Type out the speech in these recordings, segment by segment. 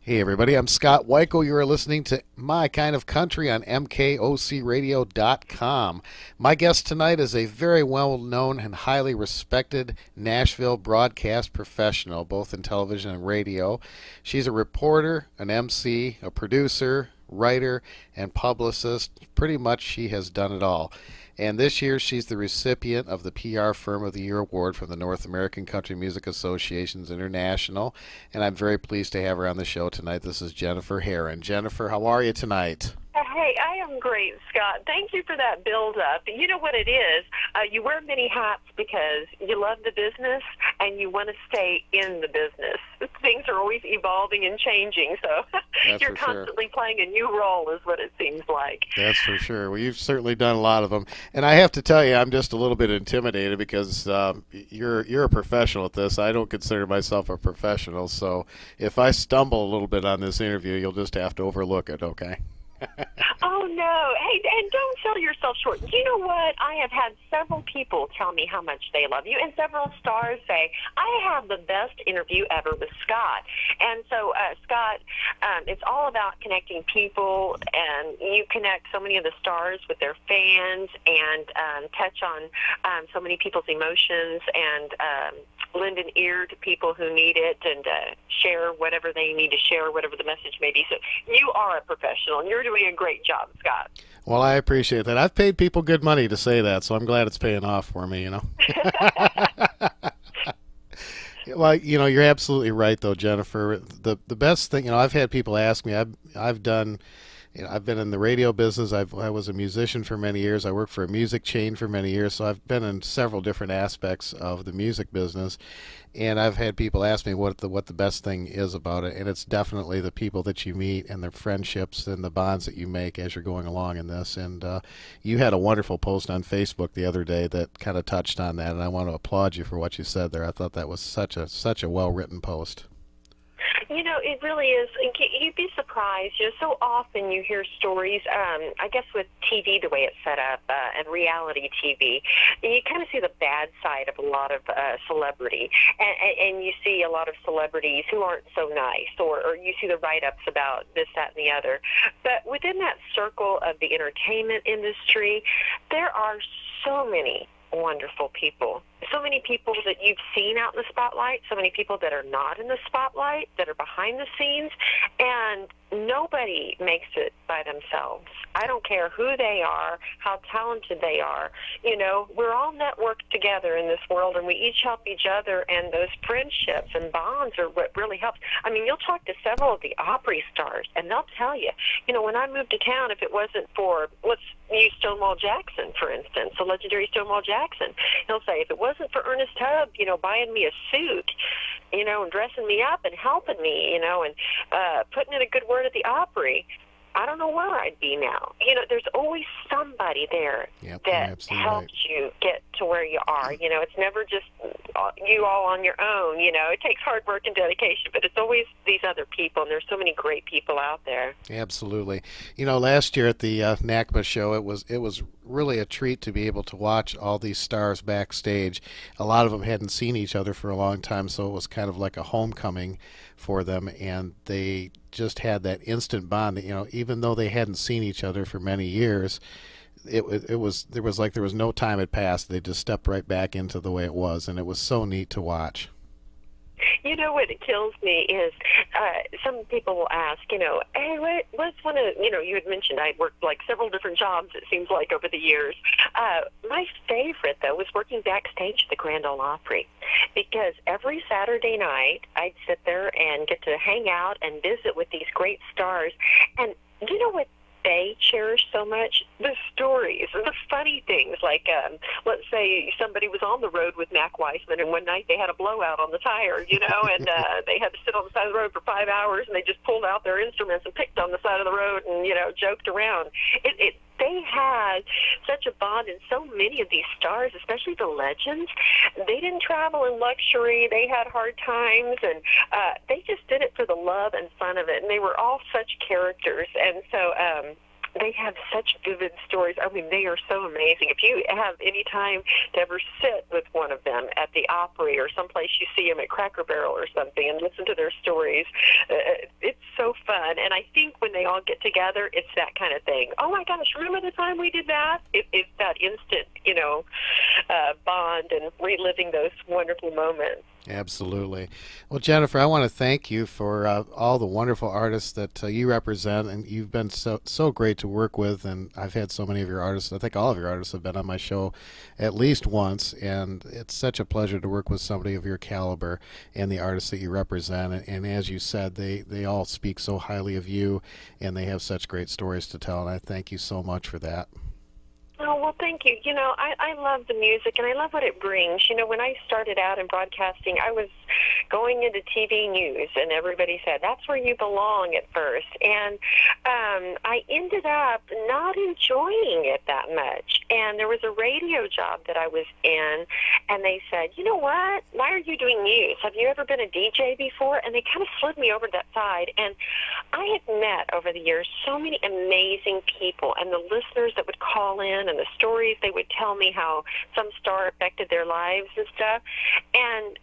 Hey everybody, I'm Scott Weichel. You are listening to My Kind of Country on MKOCRadio.com. My guest tonight is a very well-known and highly respected Nashville broadcast professional, both in television and radio. She's a reporter, an MC, a producer, writer, and publicist. Pretty much she has done it all. And this year, she's the recipient of the PR Firm of the Year award from the North American Country Music Association's International. And I'm very pleased to have her on the show tonight. This is Jennifer Herron. Jennifer, how are you tonight? Hey, I am great, Scott. Thank you for that build-up. You know what it is? You wear many hats because you love the business and you want to stay in the business. Things are always evolving and changing, so you're constantly playing a new role is what it seems like. That's for sure. Well, you've certainly done a lot of them. And I have to tell you, I'm just a little bit intimidated because you're a professional at this. I don't consider myself a professional, so if I stumble a little bit on this interview, you'll just have to overlook it, okay? Oh, no. Hey, and don't sell yourself short. You know what? I have had several people tell me how much they love you, and several stars say, I have the best interview ever with Scott. And so, Scott, it's all about connecting people, and you connect so many of the stars with their fans and touch on so many people's emotions and lend an ear to people who need it and share whatever they need to share, whatever the message may be. So you are a professional, and you're doing a great job, Scott. Well, I appreciate that. I've paid people good money to say that, so I'm glad it's paying off for me, you know. Well, you know, you're absolutely right, though, Jennifer. The best thing, you know, I've had people ask me, I've done, you know, I've been in the radio business. I was a musician for many years. I worked for a music chain for many years, so I've been in several different aspects of the music business. And I've had people ask me what the best thing is about it, and it's definitely the people that you meet and the friendships and the bonds that you make as you're going along in this. And you had a wonderful post on Facebook the other day that kind of touched on that, and I want to applaud you for what you said there. I thought that was such a well-written post. You know, it really is. You'd be surprised. You know, so often you hear stories, I guess with TV, the way it's set up, and reality TV, you kind of see the bad side of a lot of celebrity. And you see a lot of celebrities who aren't so nice, or you see the write-ups about this, that, and the other. But within that circle of the entertainment industry, there are so many wonderful people. So many people that you've seen out in the spotlight, so many people that are not in the spotlight, that are behind the scenes, and nobody makes it by themselves. I don't care who they are, how talented they are. You know, we're all networked together in this world, and we each help each other, and those friendships and bonds are what really helps. I mean, you'll talk to several of the Opry stars, and they'll tell you, you know, when I moved to town, if it wasn't for, let's use Stonewall Jackson, for instance, the legendary Stonewall Jackson, he'll say, if it wasn't for Ernest Tubb, you know, buying me a suit, you know, and dressing me up and helping me, you know, and putting in a good word at the Opry, I don't know where I'd be now. You know, there's always somebody there that helps you get to where you are. You know, it's never just you all on your own. You know, it takes hard work and dedication, but it's always these other people, and there's so many great people out there. Absolutely. You know, last year at the NACMAI show, it was really a treat to be able to watch all these stars backstage. A lot of them hadn't seen each other for a long time, so it was kind of like a homecoming for them, and they just had that instant bond that, you know, even though they hadn't seen each other for many years, there was no time had passed. They just stepped right back into the way it was, and it was so neat to watch. You know what kills me is some people will ask, you know, hey, what's one of, you know, you had mentioned I worked like several different jobs, it seems like, over the years. My favorite, though, was working backstage at the Grand Ole Opry, because every Saturday night I'd sit there and get to hang out and visit with these great stars. And you know what they cherish so much? The stories and the funny things. Like, let's say somebody was on the road with Mac Weissman, and one night they had a blowout on the tire, you know, and they had to sit on the side of the road for 5 hours, and they just pulled out their instruments and picked on the side of the road and, you know, joked around. They had such a bond, and so many of these stars, especially the legends, they didn't travel in luxury. They had hard times, and they just did it for the love and fun of it, and they were all such characters. And so they have such vivid stories. I mean, they are so amazing. If you have any time to ever sit with one of them at the Opry or someplace you see them at Cracker Barrel or something and listen to their stories, it's so fun. And I think when they all get together, it's that kind of thing. Oh, my gosh, remember the time we did that? It's that instant, bond and reliving those wonderful moments. Absolutely. Well, Jennifer, I want to thank you for all the wonderful artists that you represent, and you've been so great to work with. And I've had so many of your artists. I think all of your artists have been on my show at least once, and it's such a pleasure to work with somebody of your caliber and the artists that you represent. And as you said, they all speak so highly of you, and they have such great stories to tell. And I thank you so much for that. Oh, well, thank you. I love the music, and I love what it brings. When I started out in broadcasting, I was going into TV news, and everybody said, that's where you belong at first. And I ended up not enjoying it that much. And there was a radio job that I was in, and they said, you know what? Why are you doing news? Have you ever been a DJ before? And they kind of slid me over to that side. And I had met over the years so many amazing people, and the listeners that would call in, and the stories they would tell me how some star affected their lives and stuff. And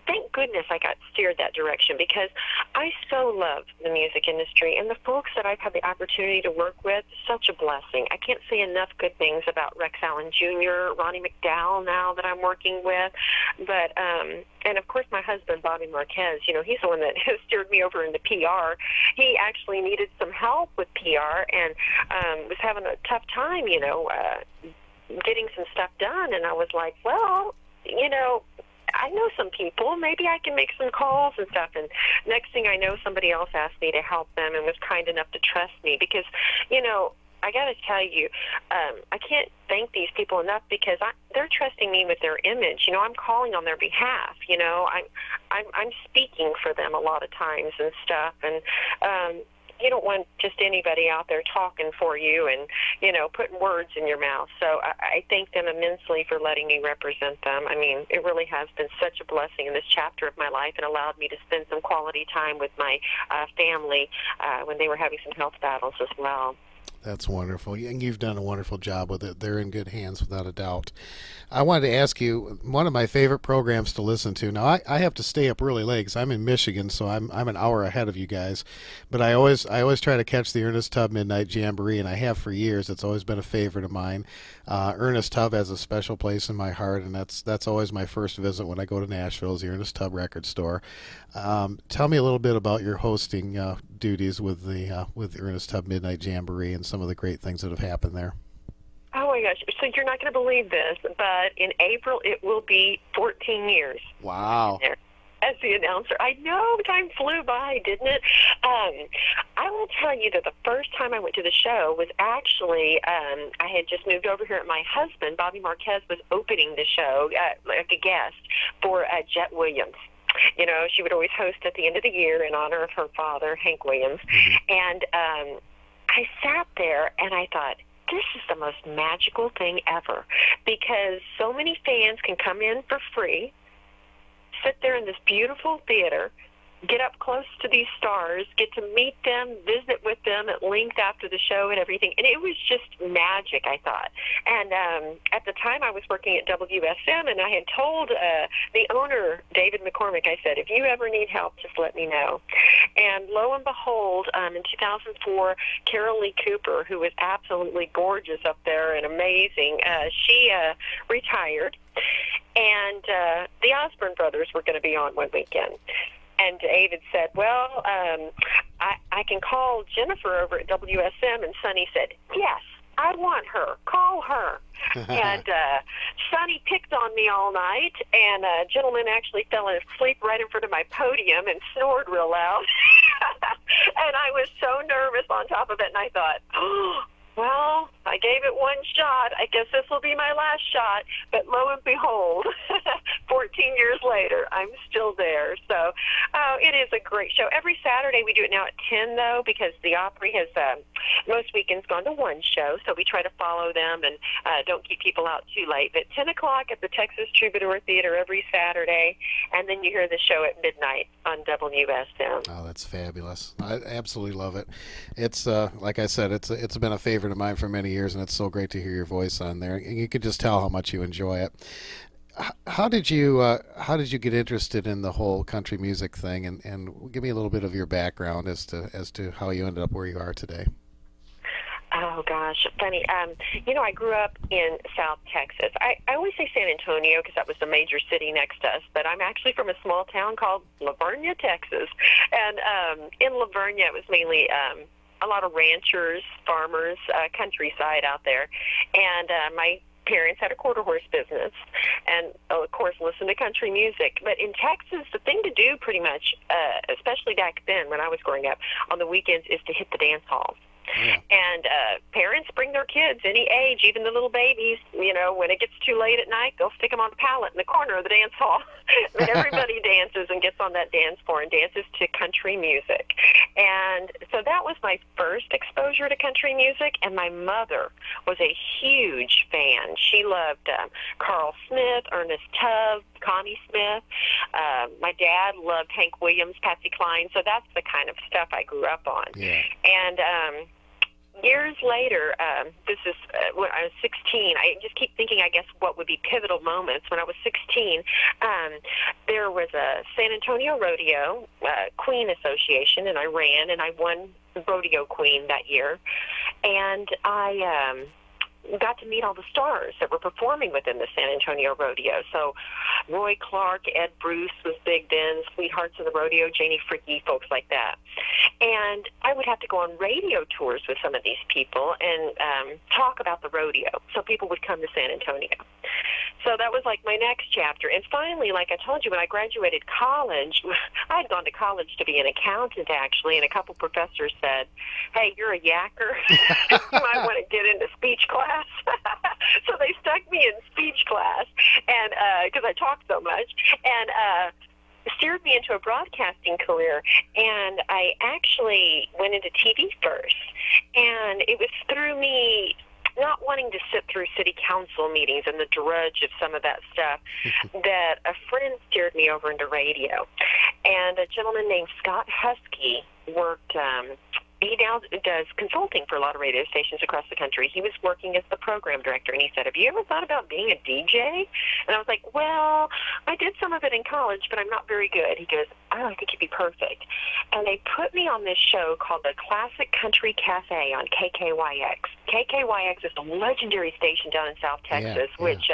thank goodness I got steered that direction, because I so love the music industry, and the folks that I've had the opportunity to work with, such a blessing. I can't say enough good things about Rex Allen Jr., Ronnie McDowell now that I'm working with, but and of course my husband, Bobby Marquez, he's the one that has steered me over into PR. He actually needed some help with PR and was having a tough time, getting some stuff done, and I was like, well, I know some people. Maybe I can make some calls and stuff. And next thing I know, somebody else asked me to help them and was kind enough to trust me, because, I got to tell you, I can't thank these people enough, because they're trusting me with their image. I'm calling on their behalf. I'm speaking for them a lot of times and stuff. And you don't want just anybody out there talking for you and, putting words in your mouth. So I thank them immensely for letting me represent them. I mean, it really has been such a blessing in this chapter of my life, and allowed me to spend some quality time with my family when they were having some health battles as well. That's wonderful. And you've done a wonderful job with it. They're in good hands without a doubt. I wanted to ask you, one of my favorite programs to listen to. Now, I have to stay up really late because I'm in Michigan, so I'm an hour ahead of you guys. But I always try to catch the Ernest Tubb Midnite Jamboree, and I have for years. It's always been a favorite of mine. Ernest Tubb has a special place in my heart, and that's always my first visit when I go to Nashville, is the Ernest Tubb Record Store. Tell me a little bit about your hosting duties with the Ernest Tubb Midnite Jamboree and some of the great things that have happened there. Oh my gosh! So you're not going to believe this, but in April it will be 14 years. Wow! As the announcer, I know time flew by, didn't it? I will tell you that the first time I went to the show was actually I had just moved over here. And my husband, Bobby Marquez, was opening the show like a guest for Jet Williams. She would always host at the end of the year in honor of her father, Hank Williams. And I sat there and I thought, this is the most magical thing ever, because so many fans can come in for free, sit there in this beautiful theater, get up close to these stars, get to meet them, visit with them at length after the show and everything. And it was just magic, I thought. And at the time I was working at WSM, and I had told the owner, David McCormick, I said, if you ever need help, just let me know. And lo and behold, in 2004, Carol Lee Cooper, who was absolutely gorgeous up there and amazing, she retired. And the Osborne brothers were going to be on one weekend. And David said, well, I can call Jennifer over at WSM. And Sonny said, yes, I want her. Call her. And Sonny picked on me all night, and a gentleman actually fell asleep right in front of my podium and snored real loud. And I was so nervous on top of it, and I thought, oh, well, I gave it one shot. I guess this will be my last shot. But lo and behold, 14 years later, I'm still there. So it is a great show. Every Saturday we do it now at 10, though, because the Opry has most weekends gone to one show. So we try to follow them and don't keep people out too late. But 10 o'clock at the Texas Troubadour Theater every Saturday. And then you hear the show at midnight on WSM. Oh, that's fabulous. I absolutely love it. It's, like I said, it's been a favorite of mine for many years, and it's so great to hear your voice on there. And you can just tell how much you enjoy it. how did you get interested in the whole country music thing, and give me a little bit of your background as to how you ended up where you are today. Oh gosh, funny. I grew up in South Texas. I always say San Antonio because that was the major city next to us, but I'm actually from a small town called Lavernia, Texas. And in Lavernia, it was mainly a lot of ranchers, farmers, countryside out there. And my parents had a quarter horse business and, of course, listened to country music. But in Texas, the thing to do pretty much, especially back then when I was growing up, on the weekends is to hit the dance halls. Yeah. And parents bring their kids any age, even the little babies. When it gets too late at night, they'll stick them on the pallet in the corner of the dance hall. And everybody dances and gets on that dance floor and dances to country music. And so that was my first exposure to country music. And my mother was a huge fan. She loved Carl Smith, Ernest Tubb, Connie Smith. My dad loved Hank Williams, Patsy Cline. So that's the kind of stuff I grew up on. Yeah. And years later, this is when I was 16, I just keep thinking, I guess, what would be pivotal moments. When I was 16, there was a San Antonio Rodeo Queen Association, and I ran, and I won the Rodeo Queen that year. And I got to meet all the stars that were performing within the San Antonio Rodeo. So Roy Clark, Ed Bruce was big then, Sweethearts of the Rodeo, Janie Fricke, folks like that. And I would have to go on radio tours with some of these people and talk about the rodeo. So people would come to San Antonio. So that was like my next chapter. And finally, like I told you, when I graduated college, I had gone to college to be an accountant, actually, and a couple professors said, hey, you're a yacker. You might want to get into speech class. So they stuck me in speech class, and because I talked so much, and steered me into a broadcasting career. And I actually went into TV first, and it was through me not wanting to sit through city council meetings and the drudge of some of that stuff that a friend steered me over into radio. And a gentleman named Scott Husky worked he now does consulting for a lot of radio stations across the country. He was working as the program director, and he said, have you ever thought about being a DJ? And I was like, well, I did some of it in college, but I'm not very good. He goes, oh, I think you'd be perfect. And they put me on this show called the Classic Country Cafe on KKYX. KKYX is a legendary station down in South Texas, which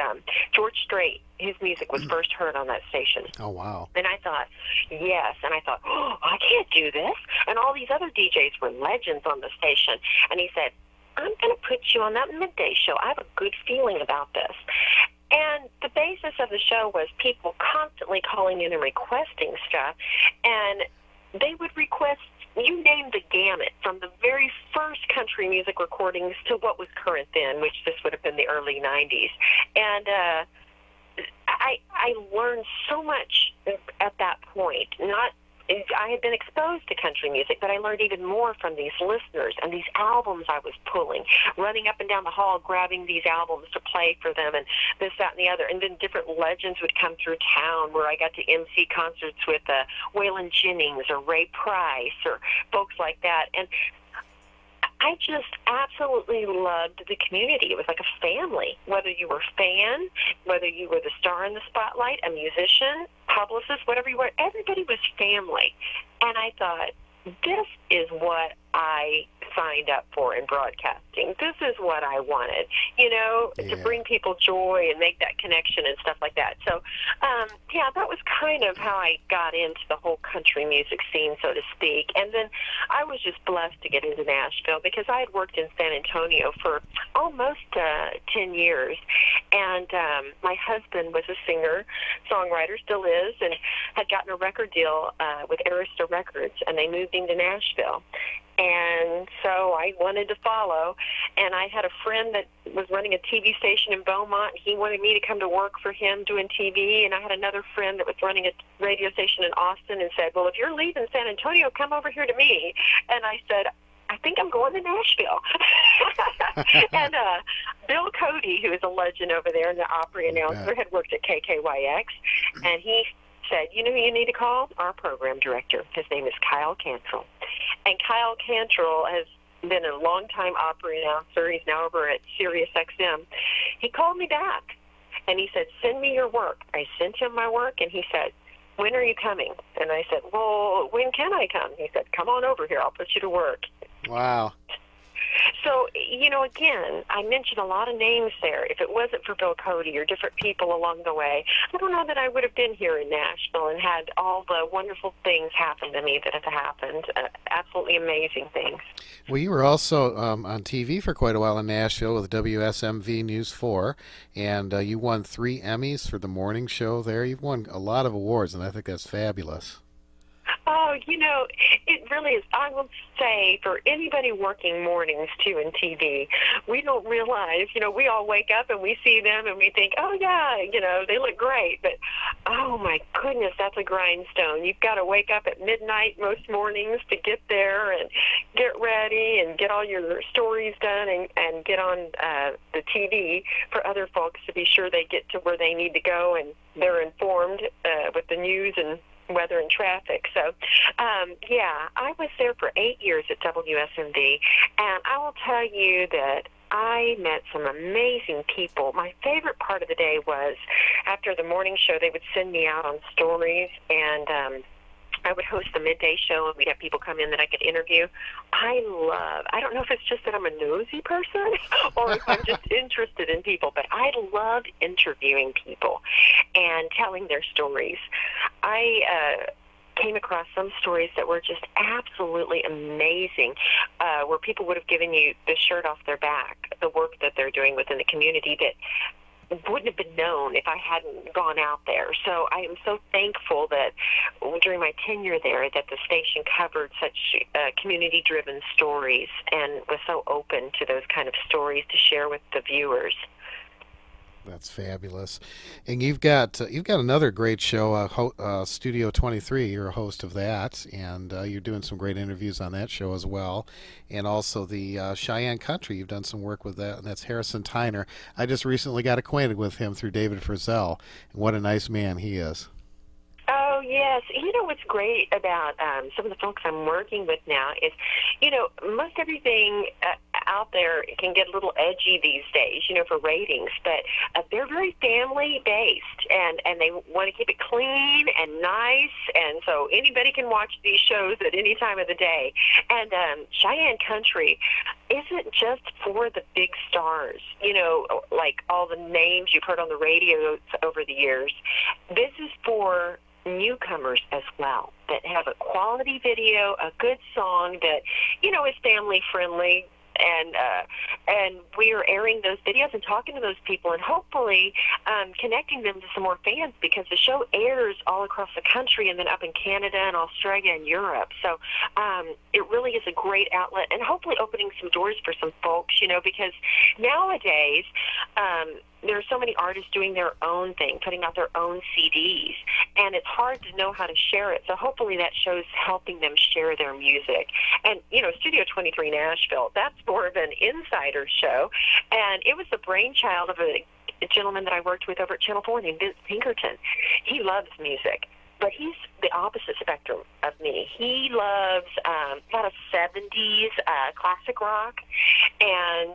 George Strait, his music was first heard on that station. Oh, wow. And I thought, yes. And I thought, oh, I can't do this. And all these other DJs were legends on the station. And he said, I'm going to put you on that midday show. I have a good feeling about this. And the basis of the show was people constantly calling in and requesting stuff. And they would request, you name the gamut, from the very first country music recordings to what was current then, which this would have been the early 90s. And I learned so much at that point. I had been exposed to country music, but I learned even more from these listeners and these albums I was pulling, running up and down the hall, grabbing these albums to play for them, and this, that, and the other. And then different legends would come through town where I got to MC concerts with Waylon Jennings or Ray Price or folks like that. And I just absolutely loved the community. It was like a family. Whether you were a fan, whether you were the star in the spotlight, a musician, publicist, whatever you were, everybody was family. And I thought, this is what I signed up for in broadcasting. This is what I wanted, to bring people joy and make that connection and stuff like that. So, that was kind of how I got into the whole country music scene, so to speak. And then I was just blessed to get into Nashville because I had worked in San Antonio for almost 10 years. And my husband was a singer, songwriter, still is, and had gotten a record deal with Arista Records, and they moved into Nashville. And so I wanted to follow, and I had a friend that was running a TV station in Beaumont, and he wanted me to come to work for him doing TV, and I had another friend that was running a radio station in Austin and said, well, if you're leaving San Antonio, come over here to me. And I said, I think I'm going to Nashville. And Bill Cody, who is a legend over there and the Opry announcer, had worked at KKYX, and he said, you know who you need to call? Our program director. His name is Kyle Cantrell. And Kyle Cantrell has been a longtime Opry announcer. He's now over at Sirius XM. He called me back, And he said, send me your work. I sent him my work, and he said, when are you coming? And I said, well, when can I come? He said, come on over here. I'll put you to work. Wow. So, again, I mentioned a lot of names there. If it wasn't for Bill Cody or different people along the way, I don't know that I would have been here in Nashville and had all the wonderful things happen to me that have happened. Absolutely amazing things. Well, you were also on TV for quite a while in Nashville with WSMV News 4, and you won 3 Emmys for the morning show there. You've won a lot of awards, and I think that's fabulous. Oh, it really is. I will say for anybody working mornings, too, in TV, we don't realize, we all wake up and we see them and we think, oh, yeah, they look great. But, oh, my goodness, that's a grindstone. You've got to wake up at midnight most mornings to get there and get ready and get all your stories done and get on the TV for other folks to be sure they get to where they need to go and they're informed with the news and weather and traffic. So, I was there for 8 years at WSMV, and I will tell you that I met some amazing people. My favorite part of the day was after the morning show, they would send me out on stories, and I would host the midday show, and we'd have people come in that I could interview. I don't know if it's just that I'm a nosy person or if I'm just interested in people, but I love interviewing people and telling their stories. I came across some stories that were just absolutely amazing, where people would have given you the shirt off their back, the work that they're doing within the community that wouldn't have been known if I hadn't gone out there. So I am so thankful that during my tenure there that the station covered such community-driven stories and was so open to those kind of stories to share with the viewers. That's fabulous. And you've got another great show, Studio 23. You're a host of that, and you're doing some great interviews on that show as well. And also the Cheyenne Country. You've done some work with that, and that's Harrison Tyner. I just recently got acquainted with him through David Frizzell, and what a nice man he is. Oh, yes. What's great about some of the folks I'm working with now is, most everything out there can get a little edgy these days, for ratings, but they're very family-based, and they want to keep it clean and nice, and so anybody can watch these shows at any time of the day. And Cheyenne Country isn't just for the big stars, like all the names you've heard on the radio over the years. This is for newcomers as well that have a quality video, a good song that is family friendly, and we are airing those videos and talking to those people and hopefully connecting them to some more fans, because the show airs all across the country and then up in Canada and Australia and Europe. So it really is a great outlet and hopefully opening some doors for some folks, because nowadays there are so many artists doing their own thing, putting out their own CDs, and it's hard to know how to share it. So hopefully that show's helping them share their music. And, Studio 23 Nashville, that's more of an insider show, and it was the brainchild of a gentleman that I worked with over at Channel 4 named Vince Pinkerton. He loves music, but he's the opposite spectrum of me. He loves a lot of 70s classic rock, and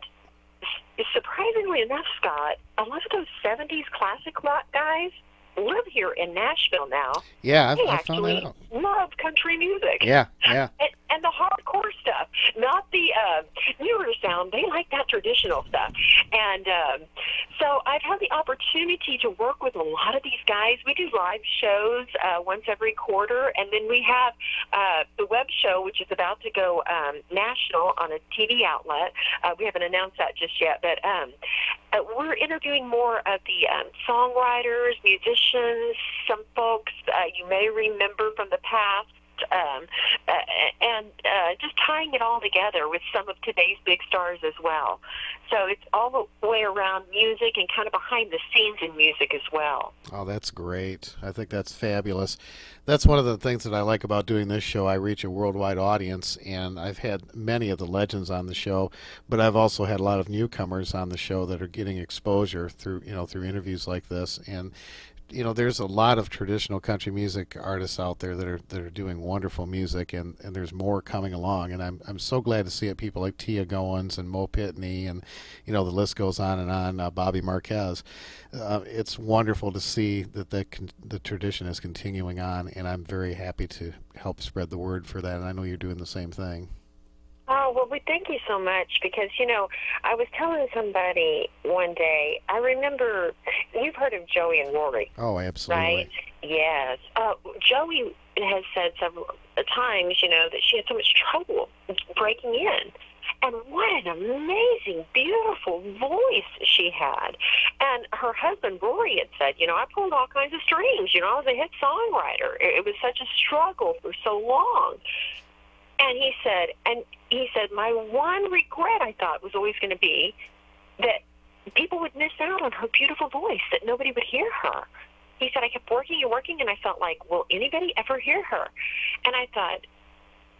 surprisingly enough, Scott, a lot of those 70s classic rock guys live here in Nashville now. Yeah, I found that out. Love country music. Yeah. And the hardcore stuff, not the newer sound. They like that traditional stuff. And so I've had the opportunity to work with a lot of these guys. We do live shows once every quarter, and then we have the web show, which is about to go national on a TV outlet. We haven't announced that just yet, but we're interviewing more of the songwriters, musicians, some folks you may remember from the past, and just tying it all together with some of today's big stars as well. So it's all the way around music and kind of behind the scenes in music as well. Oh, that's great. I think that's fabulous. That's one of the things that I like about doing this show. I reach a worldwide audience, and I've had many of the legends on the show, but I've also had a lot of newcomers on the show that are getting exposure through interviews like this. And there's a lot of traditional country music artists out there that are doing wonderful music, and there's more coming along. And I'm so glad to see it. People like Tia Goins and Mo Pitney, and the list goes on and on. Bobby Marquez. It's wonderful to see that the tradition is continuing on, and I'm very happy to help spread the word for that. And I know you're doing the same thing. Oh, well, we thank you so much because, I was telling somebody one day, I remember, you've heard of Joey and Rory. Oh, absolutely. Right? Yes. Joey has said several times, that she had so much trouble breaking in. And what an amazing, beautiful voice she had. And her husband, Rory, had said, I pulled all kinds of strings. I was a hit songwriter. It was such a struggle for so long. And he said, my one regret, I thought, was always going to be that people would miss out on her beautiful voice, that nobody would hear her. He said, I kept working and working, and I felt like, will anybody ever hear her? And I thought,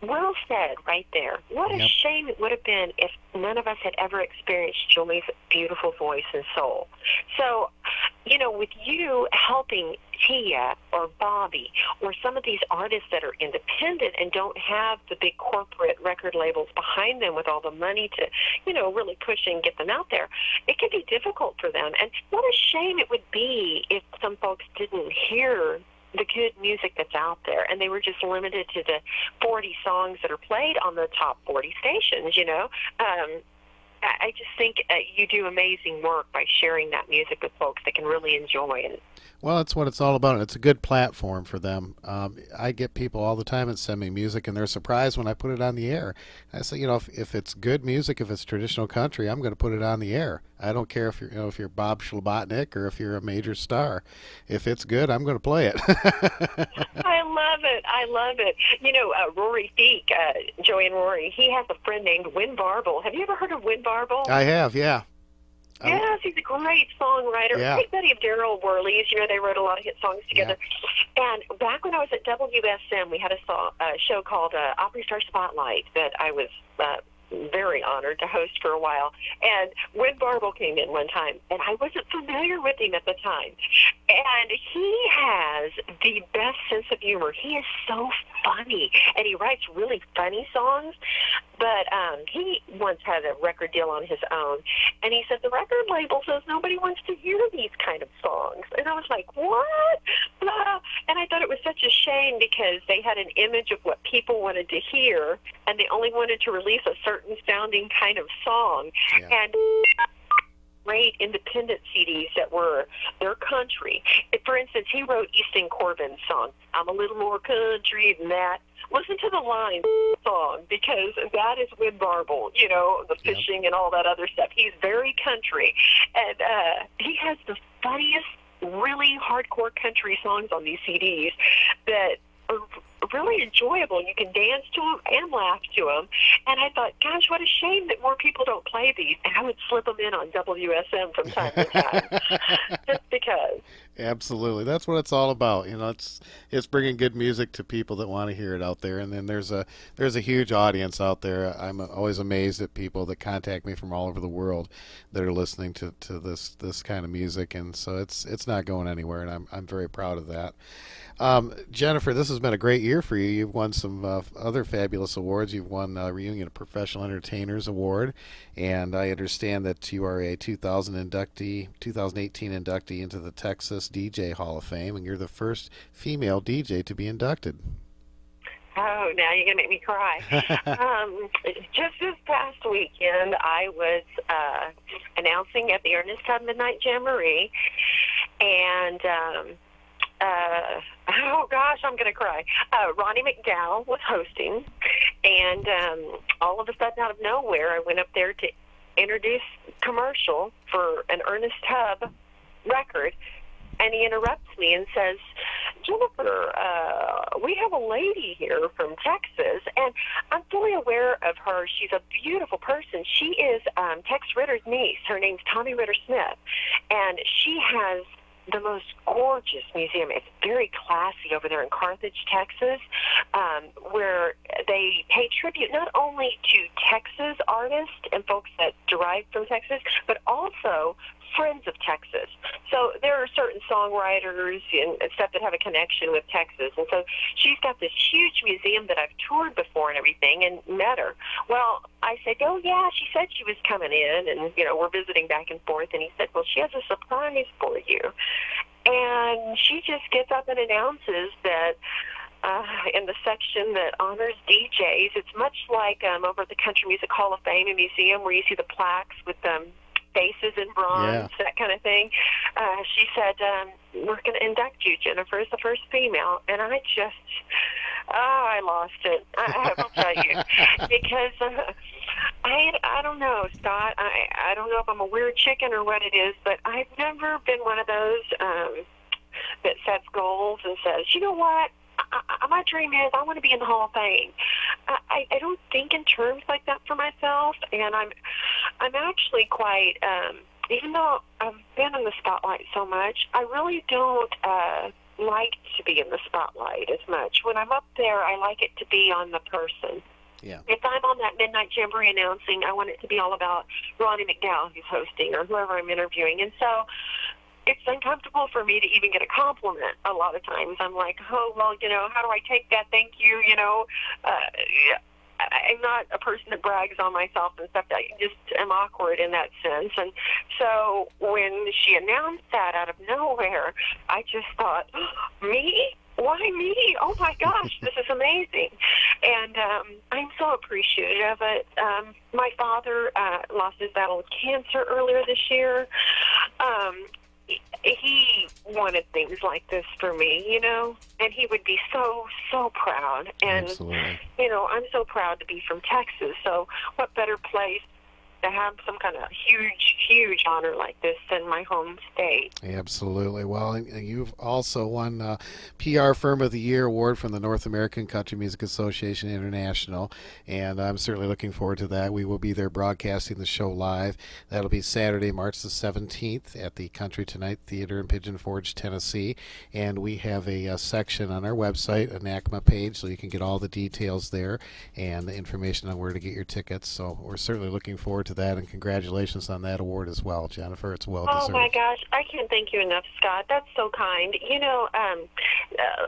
well said right there. What a shame it would have been if none of us had ever experienced Julie's beautiful voice and soul. So, with you helping Tia or Bobby or some of these artists that are independent and don't have the big corporate record labels behind them with all the money to, really push and get them out there, it can be difficult for them. And what a shame it would be if some folks didn't hear the good music that's out there, and they were just limited to the 40 songs that are played on the top 40 stations, I just think you do amazing work by sharing that music with folks that can really enjoy it. Well, that's what it's all about. It's a good platform for them. I get people all the time that send me music, and they're surprised when I put it on the air. I say, if it's good music, if it's traditional country, I'm going to put it on the air. I don't care if you're Bob Schlabotnik or if you're a major star. If it's good, I'm going to play it. I love it. I love it. Rory Feek, Joey and Rory, he has a friend named Win Barble. Have you ever heard of Win Barble? I have, yeah. Yes, he's a great songwriter. Yeah. Great buddy of Daryl Worley's. They wrote a lot of hit songs together. Yeah. And back when I was at WSM, we had a show called Opry Star Spotlight that I was very honored to host for a while. And Win Barble came in one time, and I wasn't familiar with him at the time. And he has the best sense of humor. He is so funny, and he writes really funny songs. But he once had a record deal on his own, and he said the record label says nobody wants to hear these kind of songs. And I was like, what? And I thought it was such a shame because they had an image of what people wanted to hear, and they only wanted to release a certain sounding kind of song. Yeah. And great independent CDs that were their country. For instance, he wrote Easton Corbin's song, I'm a little more country than that. Listen to the line song, because that is Win Barble, the fishing and all that other stuff. He's very country, and he has the funniest, really hardcore country songs on these CDs that are really enjoyable. You can dance to them and laugh to them. And I thought, gosh, what a shame that more people don't play these. And I would slip them in on WSM from time to time, just because. Absolutely, that's what it's all about. It's bringing good music to people that want to hear it out there. And then there's a huge audience out there. I'm always amazed at people that contact me from all over the world that are listening to this kind of music. And so it's not going anywhere, and I'm very proud of that. Jennifer, this has been a great year for you. You've won some other fabulous awards. You've won Reunion of Professional Entertainers Award, and I understand that you are a 2018 inductee into the Texas DJ Hall of Fame, and you're the first female DJ to be inducted. Oh, now you're going to make me cry. Just this past weekend, I was announcing at the Ernest Tubb Midnite Jamboree, and oh gosh, I'm going to cry. Ronnie McDowell was hosting, and all of a sudden, out of nowhere, I went up there to introduce commercial for an Ernest Tubb record, and he interrupts me and says, Jennifer, we have a lady here from Texas, and I'm fully aware of her. She's a beautiful person. She is Tex Ritter's niece. Her name's Tommy Ritter Smith, and she has the most gorgeous museum. It's very classy over there in Carthage, Texas, where they pay tribute not only to Texas artists and folks that derive from Texas, but also friends of Texas. So there are certain songwriters and stuff that have a connection with Texas. And so she's got this huge museum that I've toured before and everything and met her. Well, I said, oh, yeah, she said she was coming in, and, we're visiting back and forth. And he said, well, she has a surprise for you. And she just gets up and announces that in the section that honors DJs, it's much like over at the Country Music Hall of Fame and Museum where you see the plaques with faces in bronze, that kind of thing. She said, we're going to induct you, Jennifer, as the first female. And I just, I lost it. I will tell you. Because I don't know, Scott. I don't know if I'm a weird chicken or what it is, but I've never been one of those that sets goals and says, you know what? My dream is I want to be in the Hall of Fame. I don't think in terms like that for myself, and I'm actually quite, even though I've been in the spotlight so much, I really don't like to be in the spotlight as much. When I'm up there, I like it to be on the person. Yeah. If I'm on that Midnite Jamboree announcing, I want it to be all about Ronnie McDowell, who's hosting, or whoever I'm interviewing. And so it's uncomfortable for me to even get a compliment a lot of times. I'm like, oh, well, how do I take that? Thank you, I'm not a person that brags on myself and stuff. I just am awkward in that sense. And so when she announced that out of nowhere, I just thought, me? Why me? Oh, my gosh, this is amazing. And I'm so appreciative of it. My father lost his battle with cancer earlier this year. He wanted things like this for me, and he would be so, so proud. And, Absolutely. I'm so proud to be from Texas. So what better place to have some kind of huge, huge honor like this in my home state. Absolutely. Well, you've also won PR Firm of the Year award from the North American Country Music Association International, and I'm certainly looking forward to that. We will be there broadcasting the show live. That'll be Saturday, March the 17th at the Country Tonight Theater in Pigeon Forge, Tennessee, and we have a section on our website, a NACMA page, so you can get all the details there and the information on where to get your tickets. So we're certainly looking forward to that, and congratulations on that award as well, Jennifer. It's well deserved. Oh my gosh, I can't thank you enough, Scott. That's so kind.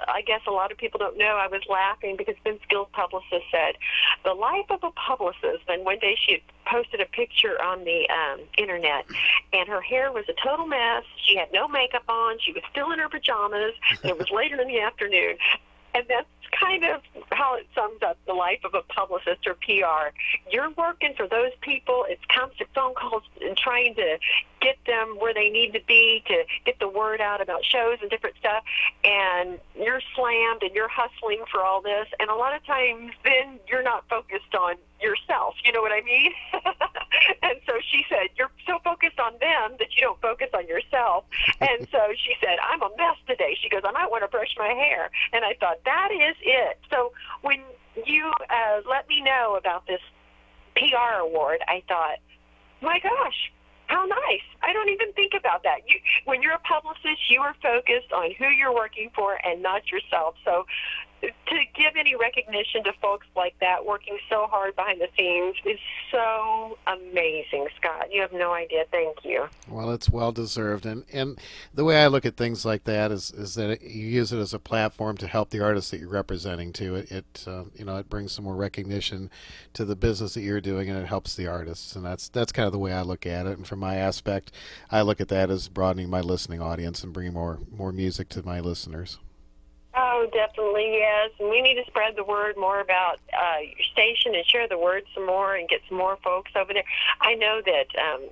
I guess a lot of people don't know. I was laughing because Vince Gill's publicist said, the life of a publicist, and one day she had posted a picture on the internet, and her hair was a total mess. She had no makeup on. She was still in her pajamas, and it was later in the afternoon. And that's kind of how it sums up the life of a publicist or PR. You're working for those people. It's constant phone calls and trying to get them where they need to be to get the word out about shows and different stuff. And you're slammed and you're hustling for all this. And a lot of times then you're not focused on yourself. You know what I mean? And so she said, you're so focused on them that you don't focus on yourself. And so she said, I'm a mess today. She goes, I might want to brush my hair. And I thought, that is it. So when you let me know about this PR award, I thought, my gosh, how nice. I don't even think about that. When you're a publicist, you are focused on who you're working for and not yourself. So to give any recognition to folks like that working so hard behind the scenes is so amazing, Scott. You have no idea. Thank you. Well, it's well deserved, and the way I look at things like that is that you use it as a platform to help the artists that you're representing too. It brings some more recognition to the business that you're doing, and it helps the artists, and that's kind of the way I look at it. And from my aspect, I look at that as broadening my listening audience and bringing more music to my listeners. Oh, definitely, yes. And we need to spread the word more about your station and share the word some more and get some more folks over there. I know that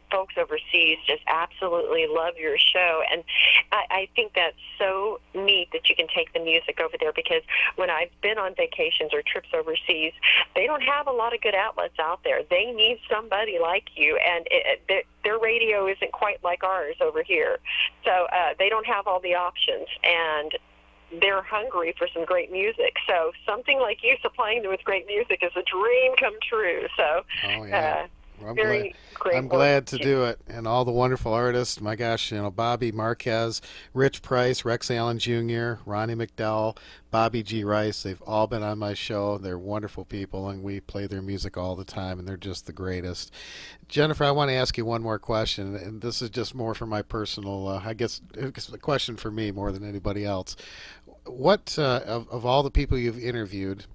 folks overseas just absolutely love your show, and I think that's so neat that you can take the music over there, because when I've been on vacations or trips overseas, they don't have a lot of good outlets out there. They need somebody like you, and their radio isn't quite like ours over here. So they don't have all the options, and they're hungry for some great music. So something like you supplying them with great music is a dream come true. So oh, yeah. I'm glad. Very great I'm work. glad to do it, and all the wonderful artists. My gosh, Bobby Marquez, Rich Price, Rex Allen Jr., Ronnie McDowell, Bobby G. Rice. They've all been on my show. They're wonderful people, and we play their music all the time, and they're just the greatest. Jennifer, I want to ask you one more question, and this is just more for my personal. I guess it's a question for me more than anybody else. What of all the people you've interviewed?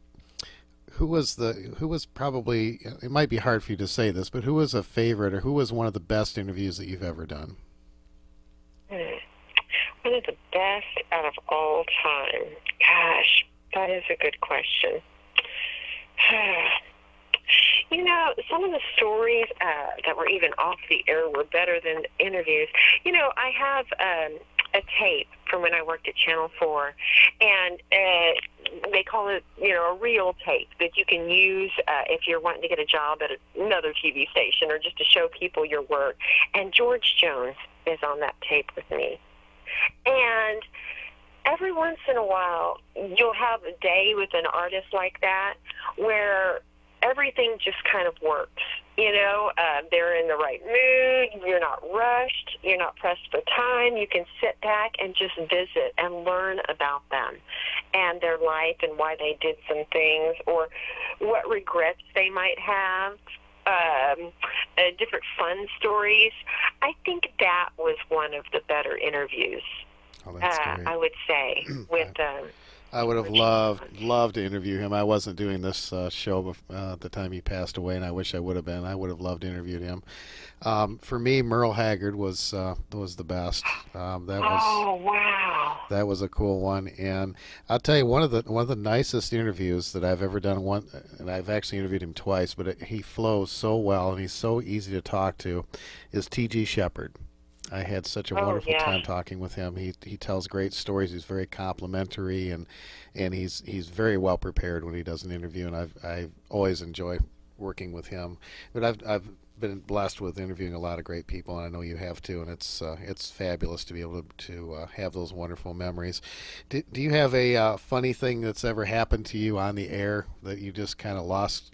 Who was probably, it might be hard for you to say this, but who was a favorite or who was one of the best interviews that you've ever done? One of the best out of all time. Gosh, that is a good question. Some of the stories that were even off the air were better than interviews. I have a tape from when I worked at Channel 4, and they call it, a reel tape that you can use if you're wanting to get a job at another TV station or just to show people your work. And George Jones is on that tape with me. And every once in a while, you'll have a day with an artist like that where everything just kind of works. They're in the right mood. You're not rushed. You're not pressed for time. You can sit back and just visit and learn about them and their life and why they did some things or what regrets they might have, different fun stories. I think that was one of the better interviews, Oh, that's great. I would say, with I would have loved to interview him. I wasn't doing this show at the time he passed away, and I wish I would have been. I would have loved to interview him. For me, Merle Haggard was the best. Oh, wow. That was a cool one, and I'll tell you one of the nicest interviews that I've ever done. And I've actually interviewed him twice, but he flows so well and he's so easy to talk to. Is T.G. Shepherd. I had such a wonderful time talking with him. He tells great stories. He's very complimentary, and he's very well prepared when he does an interview. And I always enjoy working with him. But I've been blessed with interviewing a lot of great people, and I know you have too. And it's fabulous to be able to have those wonderful memories. Do you have a funny thing that's ever happened to you on the air that you just kind of lost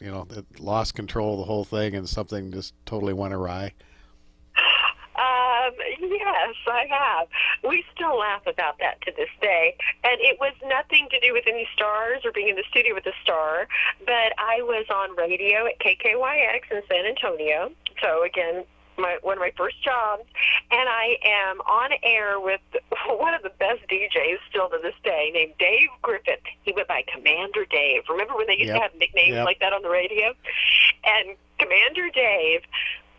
control of the whole thing and something just totally went awry? Yes, I have. We still laugh about that to this day. And it was nothing to do with any stars or being in the studio with a star, but I was on radio at KKYX in San Antonio. So, again, one of my first jobs, and I am on air with one of the best DJs still to this day named Dave Griffith. He went by Commander Dave. Remember when they used to have nicknames like that on the radio? And Commander Dave,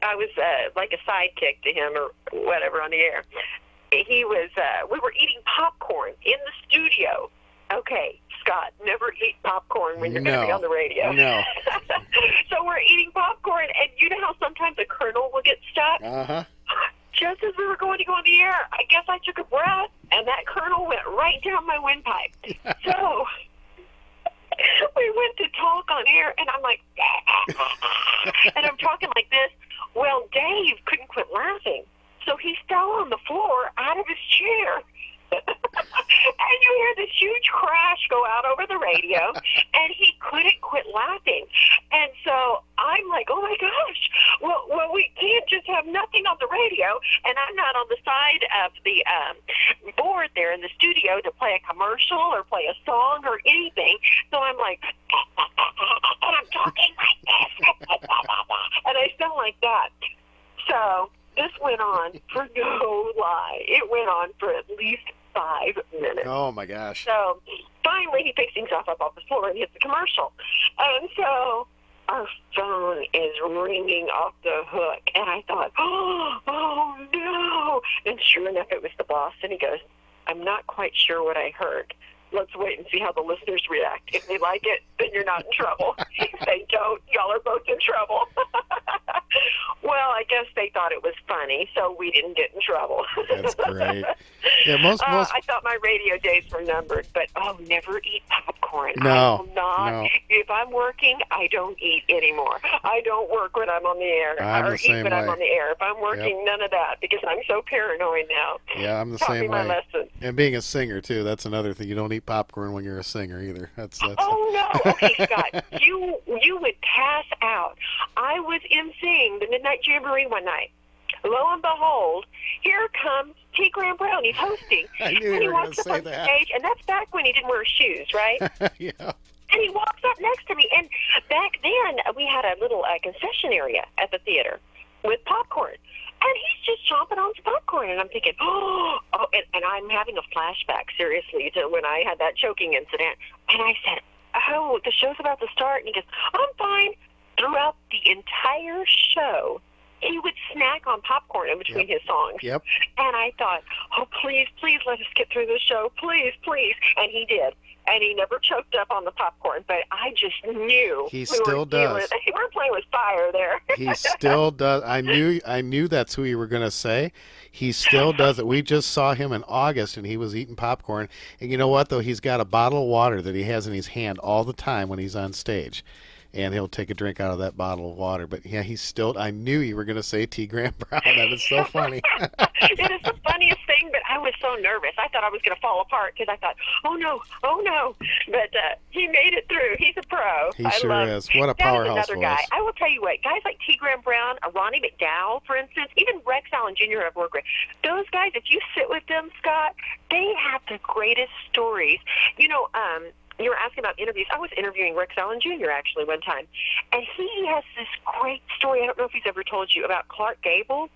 I was like a sidekick to him or whatever on the air. We were eating popcorn in the studio. Okay, Scott, never eat popcorn when you're going to be on the radio. No. So we're eating popcorn, and you know how sometimes a kernel will get stuck? Uh-huh. Just as we were going to go on the air, I guess I took a breath, and that kernel went right down my windpipe. So we went to talk on air, and I'm like, and I'm talking like this. Well, Dave couldn't quit laughing, so he fell on the floor out of his chair. And you hear this huge crash go out over the radio, and he couldn't quit laughing. And so I'm like, oh, my gosh, well, we can't just have nothing on the radio, and I'm not on the side of the board there in the studio to play a commercial or play a song or anything. So I'm like, and I'm talking like this, and I sound like that. So this went on for no lie. It went on for at least 5 minutes. Oh, my gosh. So finally he picks himself up off the floor and hits the commercial. And so our phone is ringing off the hook. And I thought, oh, no. And sure enough, it was the boss. And he goes, I'm not quite sure what I heard. Let's wait and see how the listeners react. If they like it, then you're not in trouble. If they don't, y'all are both in trouble. Well, I guess they thought it was funny, so we didn't get in trouble. That's great. Yeah, most. I thought my radio days were numbered, but never eat popcorn. No, I will not. no. If I'm working, I don't eat anymore. I don't work when I'm on the air, I'm the same eat when way. I'm on the air. If I'm working, none of that, because I'm so paranoid now. Yeah, I'm the Taught same me my way. lesson. And being a singer too, that's another thing. You don't eat popcorn when you're a singer either. That's Oh no! Okay, Scott, you would pass out. I would was emceeing the Midnight Jamboree one night. Lo and behold, here comes T. Graham Brown. He's hosting. I knew and you were going walks to up say on that. stage, and that's back when he didn't wear shoes, right? Yeah. And he walks up next to me. And back then, we had a little concession area at the theater with popcorn. And he's just chomping on some popcorn. And I'm thinking, and I'm having a flashback, seriously, to when I had that choking incident. And I said, oh, the show's about to start. And he goes, I'm fine. Throughout the entire show, he would snack on popcorn in between his songs. Yep. And I thought, oh, please, please let us get through the show. Please, please. And he did. And he never choked up on the popcorn, but I just knew He still does. We were playing with fire there. He still does. I knew that's who you were going to say. He still does it. We just saw him in August, and he was eating popcorn. And you know what, though? He's got a bottle of water that he has in his hand all the time when he's on stage. And he'll take a drink out of that bottle of water. But, yeah, he's still – I knew you were going to say T. Graham Brown. That is so funny. It is the funniest thing, but I was so nervous. I thought I was going to fall apart because I thought, oh, no. But he made it through. He's a pro. He sure is. What a powerhouse another voice. guy. I will tell you what, guys like T. Graham Brown, Ronnie McDowell, for instance, even Rex Allen Jr. I've worked with, those guys, if you sit with them, Scott, they have the greatest stories. You know, you were asking about interviews. I was interviewing Rex Allen Jr. actually one time, and he has this great story. I don't know if he's ever told you about Clark Gable.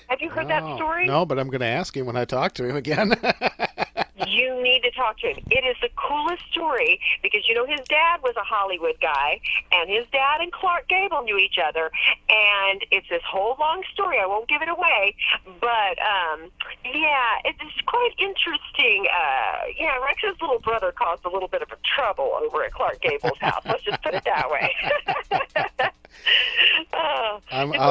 Have you heard that story? No, but I'm going to ask him when I talk to him again. You need to talk to him. It is the coolest story because, you know, his dad was a Hollywood guy, and his dad and Clark Gable knew each other, and it's this whole long story. I won't give it away, but, yeah, it's quite interesting. Rex's little brother caused a little bit of a trouble over at Clark Gable's house. Let's just put it that way. It's a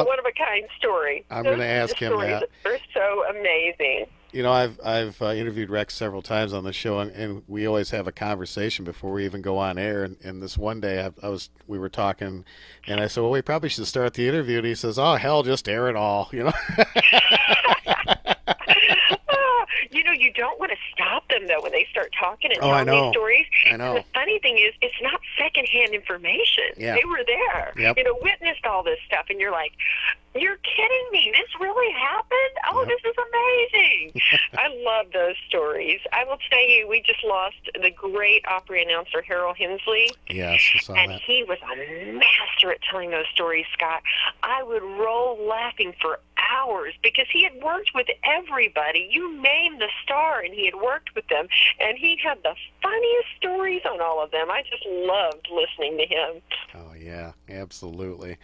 one-of-a-kind story. I'm going to ask him that. They're so amazing. You know, I've interviewed Rex several times on the show, and we always have a conversation before we even go on air. And this one day, we were talking, and I said, "Well, we probably should start the interview." And he says, "Oh, hell, just air it all," you know. You know, you don't want to stop them, though, when they start talking and I telling know. these stories. I know. And the funny thing is, it's not secondhand information. Yeah. They were there. Yep. You know, witnessed all this stuff, and you're like, you're kidding me. This really happened? Oh, Yep. this is amazing. I love those stories. I will tell you, we just lost the great Opry announcer, Herron Hensley. Yes, I saw And that. he was a master at telling those stories, Scott. I would roll laughing for hours because he had worked with everybody. You name the star, and he had worked with them. And he had the funniest stories on all of them. I just loved listening to him. Oh, yeah, absolutely.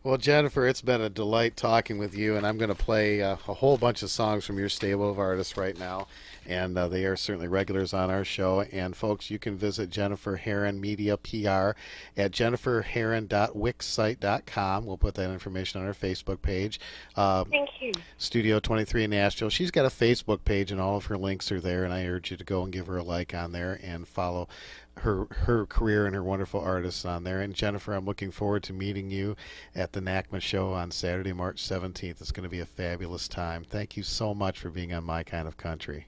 Well, Jennifer, it's been a delight talking with you, and I'm going to play a whole bunch of songs from your stable of artists right now, and they are certainly regulars on our show. And, folks, you can visit Jennifer Herron Media PR at jenniferherron.wixsite.com. We'll put that information on our Facebook page. Thank you. Studio 23 in Nashville. She's got a Facebook page, and all of her links are there, and I urge you to go and give her a like on there and follow her career and her wonderful artists on there. And Jennifer, I'm looking forward to meeting you at the NACMAI show on Saturday, March 17th. It's going to be a fabulous time. Thank you so much for being on My Kind of Country.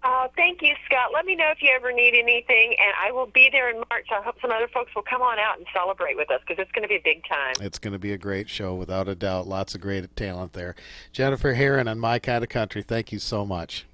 Oh, thank you, Scott. Let me know if you ever need anything, and I will be there in March. I hope some other folks will come on out and celebrate with us because it's going to be a big time. It's going to be a great show, without a doubt. Lots of great talent there. Jennifer Herron on My Kind of Country, thank you so much.